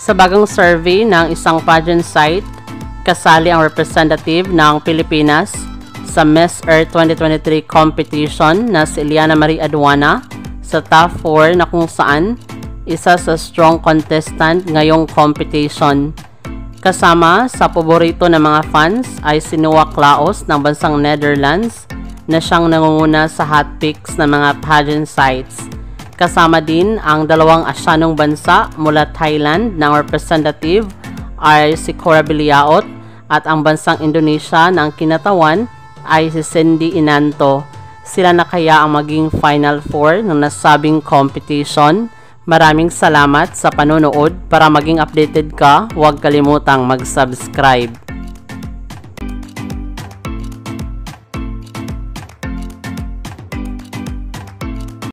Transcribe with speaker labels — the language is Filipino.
Speaker 1: Sa bagong survey ng isang pageant site, kasali ang representative ng Pilipinas sa Miss Earth 2023 competition na si Eliana Marie Aduana sa top 4 na kung saan isa sa strong contestant ngayong competition. Kasama sa paborito ng mga fans ay si Noah Klaus ng bansang Netherlands na siyang nangunguna sa hot picks ng mga pageant sites. Kasama din ang dalawang Asyanong bansa mula Thailand ng representative ay si Cora Biliaot at ang bansang Indonesia ng kinatawan ay si Cindy Inanto. Sila na kaya ang maging Final 4 ng nasabing competition. Maraming salamat sa panonood. Para maging updated ka, huwag kalimutang mag-subscribe.